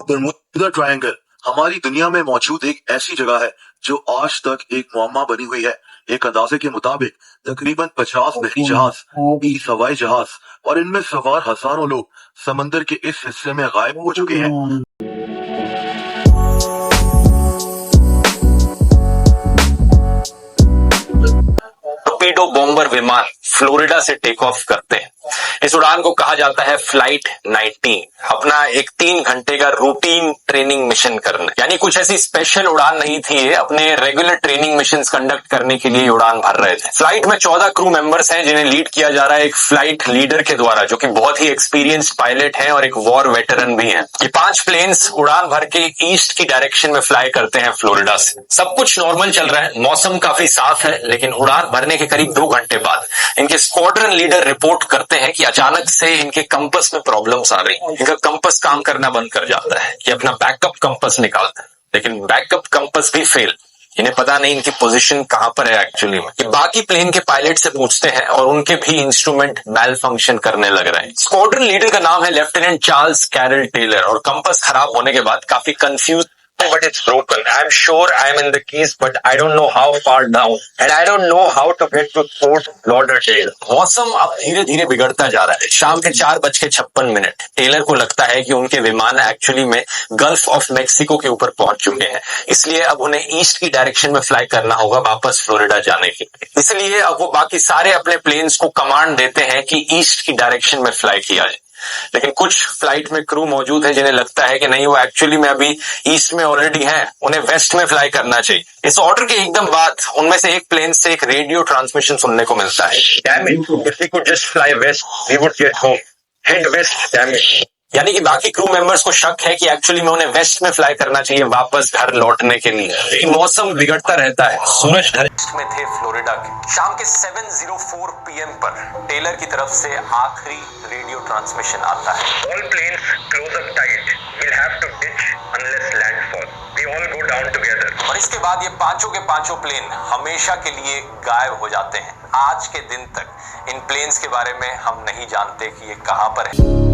बर्मुदा triangle हमारी दुनिया में मौजूद एक ऐसी जगह है जो आज तक एक मुअम्मा बनी हुई है। एक अंदाजे के मुताबिक तकरीबन 50 बहरी जहाज, 20 हवाई जहाज और इनमें सवार हजारों लोग समंदर के इस हिस्से में गायब हो चुके हैं। टोरपीडो बॉम्बर विमान फ्लोरिडा से टेक ऑफ करते हैं। इस उड़ान को कहा जाता है फ्लाइट 19। अपना एक 3 घंटे का रूटीन ट्रेनिंग मिशन करने, यानी कुछ ऐसी स्पेशल उड़ान नहीं थी, ये अपने रेगुलर ट्रेनिंग मिशन कंडक्ट करने के लिए उड़ान भर रहे थे। फ्लाइट में 14 क्रू मेंबर्स हैं जिन्हें लीड किया जा रहा है एक फ्लाइट लीडर के द्वारा, जो कि बहुत ही एक्सपीरियंस्ड पायलट है और एक वॉर वेटरन भी है। ये 5 प्लेन्स उड़ान भर के ईस्ट की डायरेक्शन में फ्लाई करते हैं फ्लोरिडा से। सब कुछ नॉर्मल चल रहा है, मौसम काफी साफ है, लेकिन उड़ान भरने के करीब 2 घंटे बाद इनके स्क्वाड्रन लीडर रिपोर्ट करते हैं कि अचानक से इनके कंपस में प्रॉब्लम्स आ रही। इनका कंपस काम करना बंद कर जाता है। ये अपना बैकअप कंपस निकालता है, लेकिन बैकअप कंपस भी फेल। इन्हें पता नहीं इनकी पोजीशन कहां पर है एक्चुअली में। ये बाकी प्लेन के पायलट से पूछते हैं और उनके भी इंस्ट्रूमेंट मैल फंक्शन करने लग रहे हैं। स्क्वाड्रन लीडर का नाम है लेफ्टिनेंट चार्ल्स कैरल टेलर और कंपस खराब होने के बाद काफी confuse, but it's broken. I'm sure I'm in the keys, but I don't know how far down, and I don't know how to get to Fort Lauderdale. मौसम अब धीरे धीरे बिगड़ता जा रहा है। शाम के 4:56। टेलर को लगता है कि उनके विमान एक्चुअली में गल्फ ऑफ मेक्सिको के ऊपर पहुंच चुके हैं, इसलिए अब उन्हें ईस्ट की डायरेक्शन में फ्लाई करना होगा वापस फ्लोरिडा जाने के लिए। इसलिए अब वो बाकी सारे अपने प्लेन्स को कमांड देते हैं कि ईस्ट की डायरेक्शन में फ्लाई किया जाए। लेकिन कुछ फ्लाइट में क्रू मौजूद है जिन्हें लगता है कि नहीं, वो एक्चुअली में अभी ईस्ट में ऑलरेडी हैं, उन्हें वेस्ट में फ्लाई करना चाहिए। इस ऑर्डर के एकदम बाद उनमें से एक प्लेन से एक रेडियो ट्रांसमिशन सुनने को मिलता है, Damn it, if we could just fly west, we would get home. Head west, damn it. यानी कि बाकी क्रू मेंबर्स को शक है कि एक्चुअली में उन्हें वेस्ट में फ्लाई करना चाहिए वापस घर लौटने के लिए। मौसम बिगड़ता रहता है, सूरज में थे फ्लोरिडा के। शाम के 7:04 PM पर टेलर की तरफ से आखिरी रेडियो ट्रांसमिशन आता है। All planes close up tight. We'll have to ditch unless landfall. We all go down together. और इसके बाद ये पांचों के पांचों प्लेन हमेशा के लिए गायब हो जाते हैं। आज के दिन तक इन प्लेन्स के बारे में हम नहीं जानते कि ये कहां पर है।